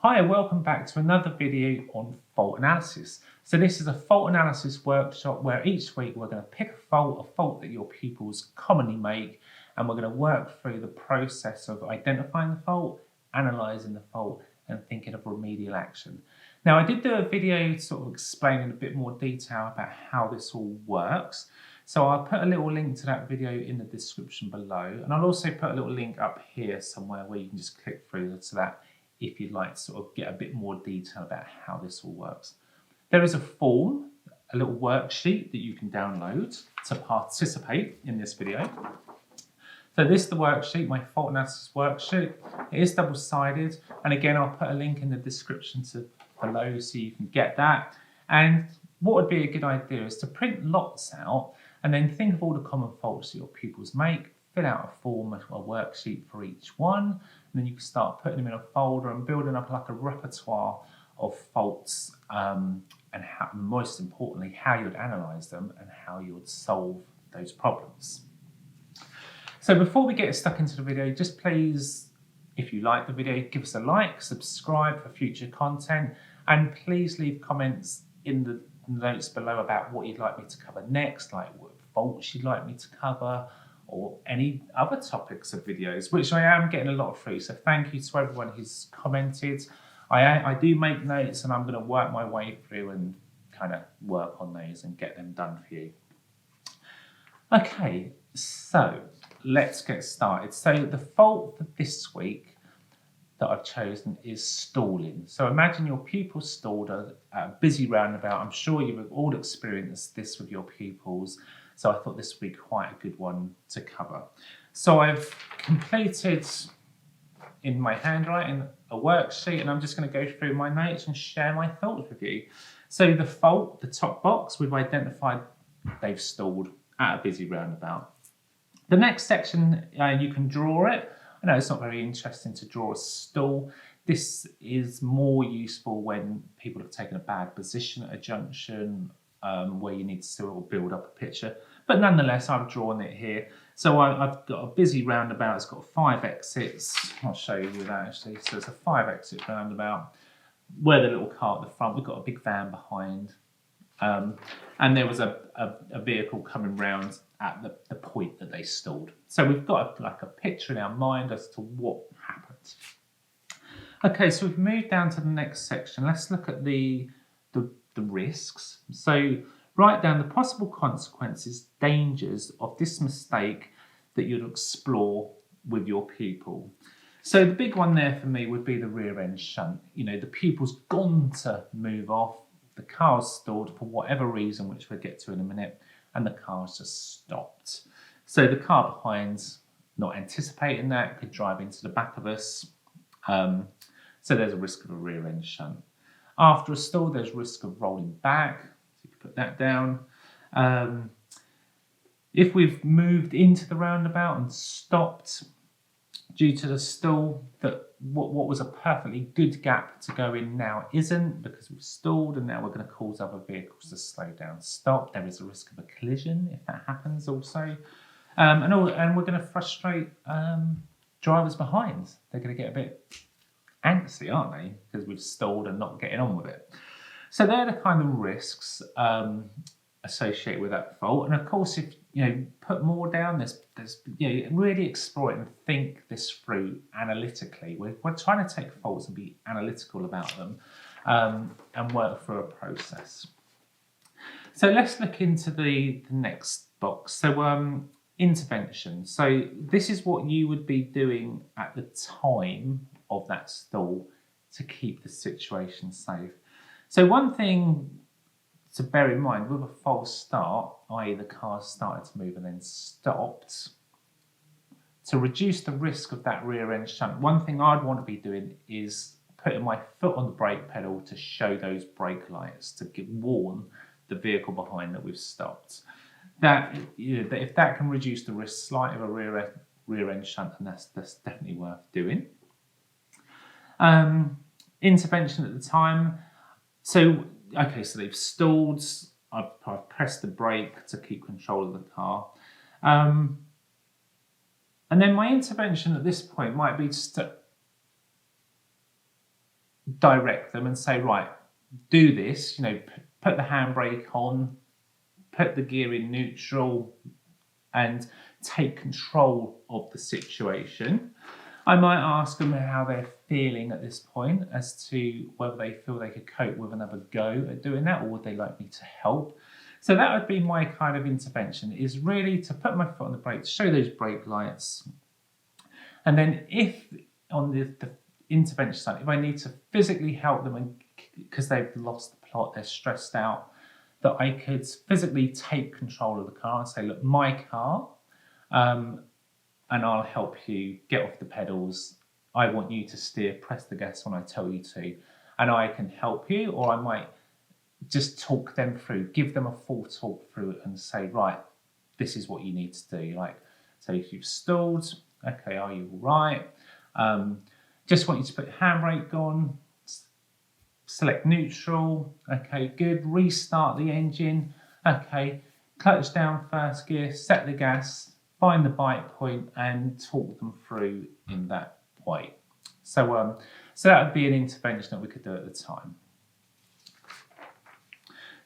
Hi and welcome back to another video on fault analysis. So this is a fault analysis workshop where each week we're going to pick a fault that your pupils commonly make, and we're going to work through the process of identifying the fault, analysing the fault and thinking of remedial action. Now I did do a video sort of explaining a bit more detail about how this all works. So I'll put a little link to that video in the description below, and I'll also put a little link up here somewhere where you can just click through to that if you'd like to sort of get a bit more detail about how this all works. There is a form, a little worksheet that you can download to participate in this video. So this is the worksheet, my fault analysis worksheet. It is double-sided, and again I'll put a link in the description below so you can get that. And what would be a good idea is to print lots out and then think of all the common faults that your pupils make, fill out a form, a worksheet for each one, and then you can start putting them in a folder and building up like a repertoire of faults and how, most importantly, how you would analyse them and how you would solve those problems. So before we get stuck into the video, just please, if you like the video, give us a like, subscribe for future content, and please leave comments in the notes below about what you'd like me to cover next, like what faults you'd like me to cover, or any other topics of videos, which I am getting a lot through. So thank you to everyone who's commented. I do make notes, and I'm going to work my way through and kind of work on those and get them done for you. Okay, so let's get started. So the fault for this week that I've chosen is stalling. So imagine your pupil stalled at a busy roundabout. I'm sure you've all experienced this with your pupils. So I thought this would be quite a good one to cover. So I've completed in my handwriting a worksheet, and I'm just going to go through my notes and share my thoughts with you. So the fault, the top box, we've identified they've stalled at a busy roundabout. The next section, you can draw it. I know it's not very interesting to draw a stall. This is more useful when people have taken a bad position at a junction, where you need to sort of build up a picture. But nonetheless, I've drawn it here. So I've got a busy roundabout. It's got 5 exits. I'll show you that actually. So it's a 5 exit roundabout where the little car at the front. We've got a big van behind. And there was a vehicle coming round at the point that they stalled. So we've got like a picture in our mind as to what happened. Okay, so we've moved down to the next section. Let's look at the risks. So write down the possible consequences, dangers of this mistake that you'd explore with your pupil. So the big one there for me would be the rear end shunt. You know, the pupil's gone to move off, the car's stalled for whatever reason, which we'll get to in a minute, and the car's just stopped. So the car behind's not anticipating that, could drive into the back of us. So there's a risk of a rear end shunt. After a stall, there's risk of rolling back. So you can put that down. If we've moved into the roundabout and stopped due to the stall, that what was a perfectly good gap to go in now isn't, because we've stalled, and now we're going to cause other vehicles to slow down, stop. There is a risk of a collision if that happens also. And we're going to frustrate drivers behind. They're going to get a bit antsy, aren't they? Because we've stalled and not getting on with it. So they're the kind of risks associated with that fault. And of course, if you put more down, there's really explore it and think this through analytically. We're trying to take faults and be analytical about them and work through a process. So let's look into the next box. So intervention. So this is what you would be doing at the time of that stall to keep the situation safe. So one thing to bear in mind with a false start, i.e. the car started to move and then stopped, to reduce the risk of that rear end shunt, one thing I'd want to be doing is putting my foot on the brake pedal to show those brake lights, to warn the vehicle behind that we've stopped. That, that if that can reduce the risk slightly of a rear end shunt, then that's definitely worth doing. Intervention at the time. So they've stalled. I've pressed the brake to keep control of the car. And then my intervention at this point might be just to direct them and say, right, do this, put the handbrake on, put the gear in neutral, and take control of the situation. I might ask them how they're feeling at this point as to whether they feel they could cope with another go at doing that, or would they like me to help. So that would be my kind of intervention, is really to put my foot on the brake, show those brake lights. And then if on the intervention side, if I need to physically help them because they've lost the plot, they're stressed out, that I could physically take control of the car and say, look, my car, and I'll help you get off the pedals. I want you to steer, press the gas when I tell you to, and I can help you. Or I might just talk them through, give them a full talk through and say, right, this is what you need to do. Like, so if you've stalled, okay, are you all right? Just want you to put your handbrake on, select neutral, okay, good, restart the engine, okay, clutch down first gear, set the gas, find the bite point and talk them through in that way. So that would be an intervention that we could do at the time.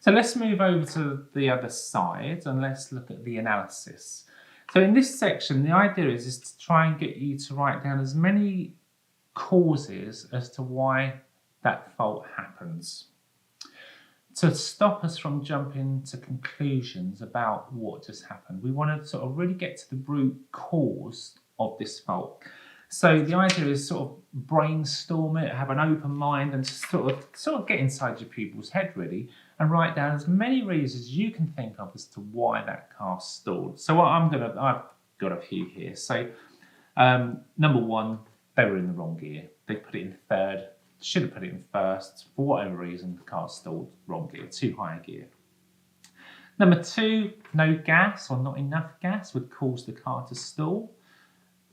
So let's move over to the other side and let's look at the analysis. So in this section, the idea is to try and get you to write down as many causes as to why that fault happens, to stop us from jumping to conclusions about what just happened. We want to sort of really get to the root cause of this fault. So the idea is sort of brainstorm it, have an open mind, and sort of get inside your pupil's head really, and write down as many reasons you can think of as to why that car stalled. So I've got a few here. So number one, they were in the wrong gear. They put it in third. Should have put it in first. For whatever reason, the car stalled, wrong gear, too high a gear. Number two, no gas or not enough gas would cause the car to stall.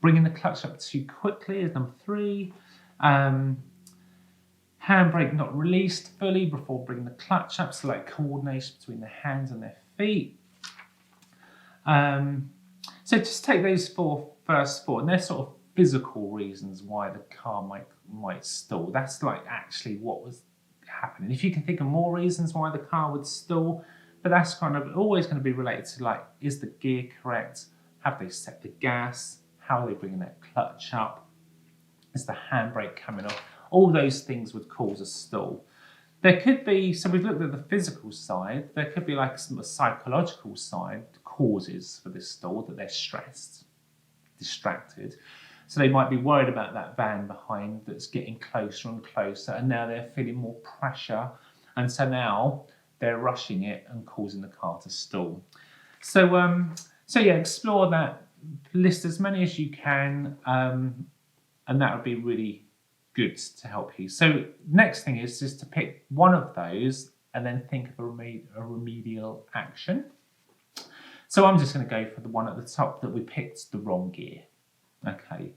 Bringing the clutch up too quickly is number three. Handbrake not released fully before bringing the clutch up, so like coordination between the hands and their feet. So just take those first four, and they're sort of physical reasons why the car might stall. That's like actually what was happening. If you can think of more reasons why the car would stall, but that's kind of always going to be related to like, is the gear correct? Have they set the gas? How are they bringing that clutch up? Is the handbrake coming off? All those things would cause a stall. There could be, so we've looked at the physical side, there could be like some psychological side causes for this stall, that they're stressed, distracted. So they might be worried about that van behind that's getting closer and closer, and now they're feeling more pressure, and so now they're rushing it and causing the car to stall. So yeah, explore that, list as many as you can, and that would be really good to help you. So next thing is just to pick one of those and then think of a remedial action. So I'm just going to go for the one at the top that we picked the wrong gear. Okay,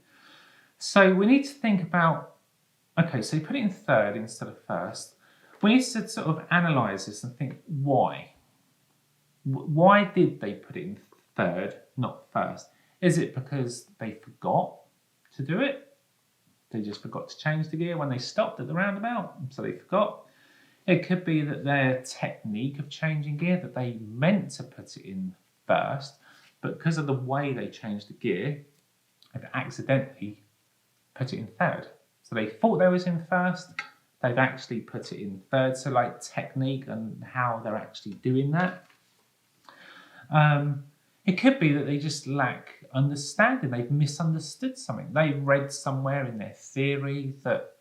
so we need to think about, okay, so you put it in third instead of first. We need to sort of analyse this and think why. Why did they put it in third, not first? Is it because they forgot to do it? They just forgot to change the gear when they stopped at the roundabout, so they forgot. It could be that their technique of changing gear, that they meant to put it in first, but because of the way they changed the gear, they've accidentally put it in third. So they thought they was in first, they've actually put it in third. So like technique and how they're actually doing that. It could be that they just lack understanding. They've misunderstood something. They read somewhere in their theory that,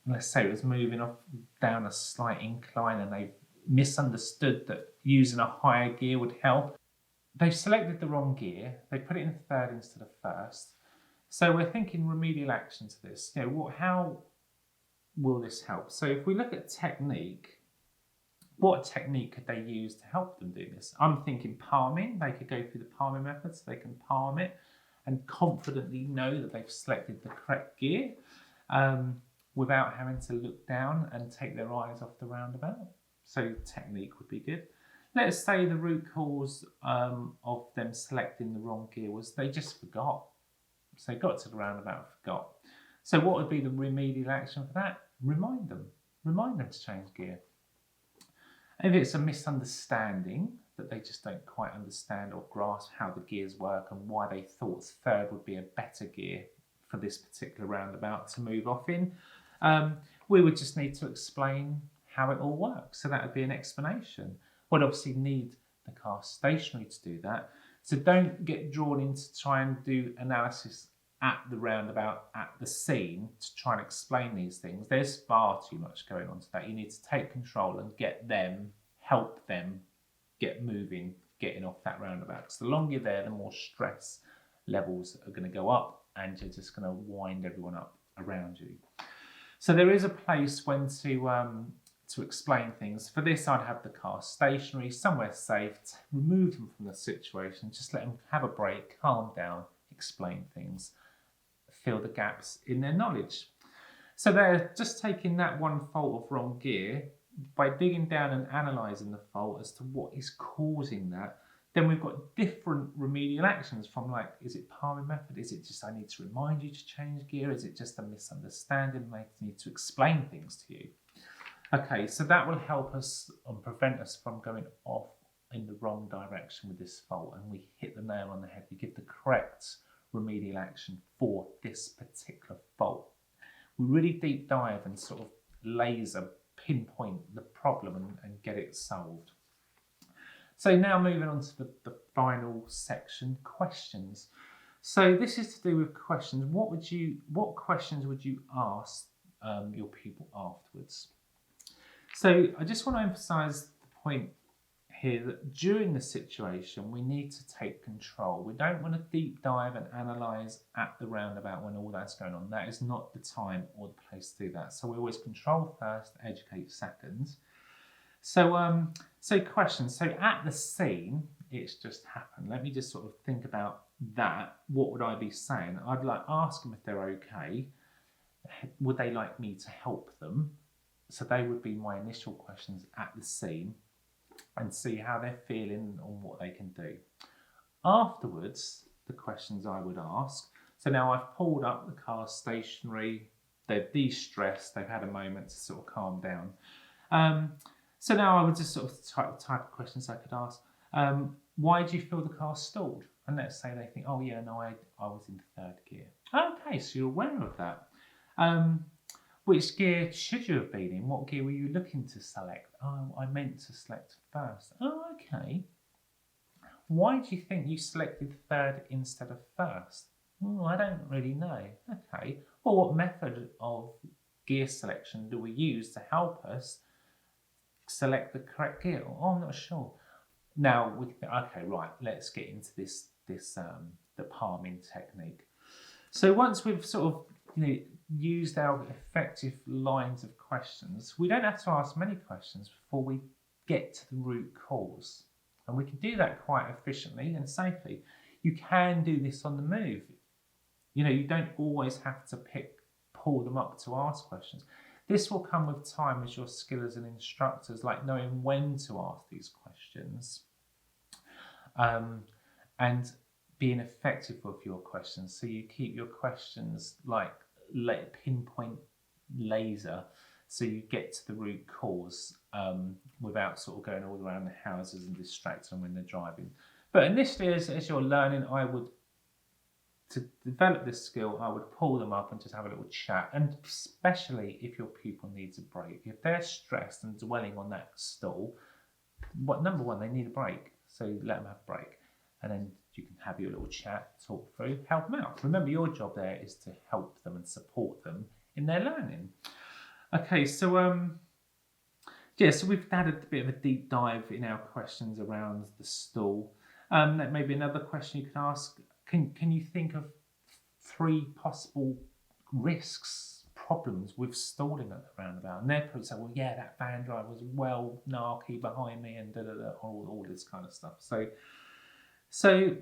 let's say it was moving off down a slight incline, and they've misunderstood that using a higher gear would help. They've selected the wrong gear. They put it in third instead of first. So we're thinking remedial action to this. How will this help? So if we look at technique, what technique could they use to help them do this? I'm thinking palming. They could go through the palming method, so they can palm it and confidently know that they've selected the correct gear without having to look down and take their eyes off the roundabout. So technique would be good. Let's say the root cause of them selecting the wrong gear was they just forgot. So they got to the roundabout and forgot. So what would be the remedial action for that? remind them to change gear. If it's a misunderstanding that they just don't quite understand or grasp how the gears work and why they thought third would be a better gear for this particular roundabout to move off in, we would just need to explain how it all works. So that would be an explanation. We'd obviously need the car stationary to do that. So don't get drawn in to try and do analysis at the roundabout, at the scene, to try and explain these things. There's far too much going on to that. You need to take control and help them get moving, getting off that roundabout. Because the longer you're there, the more stress levels are going to go up and you're just going to wind everyone up around you. So there is a place when to explain things. For this, I'd have the car stationary, somewhere safe, remove them from the situation, just let them have a break, calm down, explain things, fill the gaps in their knowledge. So they're just taking that one fault of wrong gear, by digging down and analysing the fault as to what is causing that. Then we've got different remedial actions from, like, is it palming method? Is it just I need to remind you to change gear? Is it just a misunderstanding? I need to explain things to you. Okay, so that will help us and prevent us from going off in the wrong direction with this fault, and we hit the nail on the head. We give the correct remedial action for this particular fault. We really deep dive and sort of laser pinpoint the problem and get it solved. So now moving on to the final section, questions. So this is to do with questions. What questions would you ask your pupil afterwards? So I just want to emphasise the point here that during the situation we need to take control. We don't want to deep dive and analyse at the roundabout when all that's going on. That is not the time or the place to do that. So we always control first, educate second. So questions. So at the scene, it's just happened. Let me just sort of think about that. What would I be saying? I'd like ask them if they're okay. Would they like me to help them? So they would be my initial questions at the scene, and see how they're feeling and what they can do. Afterwards, the questions I would ask. So now I've pulled up the car stationary, they've de-stressed, they've had a moment to sort of calm down. So now I would just sort of type of questions I could ask. Why do you feel the car stalled? And let's say they think, oh yeah, no, I was in third gear. Okay, so you're aware of that. Which gear should you have been in? What gear were you looking to select? Oh, I meant to select first. Oh, okay. Why do you think you selected third instead of first? Oh, I don't really know. Okay. Well, what method of gear selection do we use to help us select the correct gear? Oh, I'm not sure. Now, okay, right, let's get into the palming technique. So once we've sort of used our effective lines of questions, we don't have to ask many questions before we get to the root cause. And we can do that quite efficiently and safely. You can do this on the move. You don't always have to pull them up to ask questions. This will come with time as your skill as an instructor, like knowing when to ask these questions and being effective with your questions. So you keep your questions like pinpoint laser, so you get to the root cause without sort of going all around the houses and distracting them when they're driving. But initially, as you're learning, to develop this skill, I would pull them up and just have a little chat. And especially if your pupil needs a break, if they're stressed and dwelling on that stall, number one, they need a break. So let them have a break, and then you can have your little chat, talk through, help them out. Remember, your job there is to help them and support them in their learning. Okay, so so we've had a bit of a deep dive in our questions around the stall. Maybe another question you can ask, can you think of 3 possible risks, problems with stalling at the roundabout? And they'll probably say, well, yeah, that van driver was well narky behind me and all this kind of stuff. So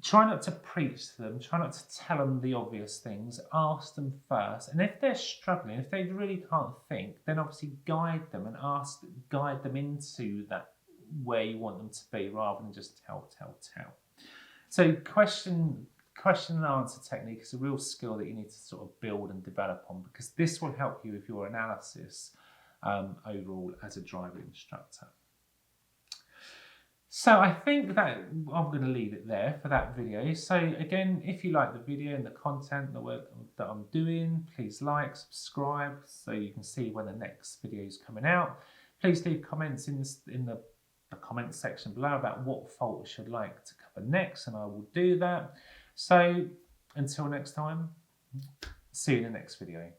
try not to preach to them, try not to tell them the obvious things, ask them first. And if they're struggling, if they really can't think, then obviously guide them and guide them into that where you want them to be, rather than just tell. So question and answer technique is a real skill that you need to sort of build and develop on, because this will help you with your analysis overall as a driving instructor. So I think that I'm going to leave it there for that video. So again, if you like the video and the content, the work that I'm doing, please like, subscribe so you can see when the next video is coming out. Please leave comments in the comment section below about what fault you should like to cover next, and I will do that. So until next time, see you in the next video.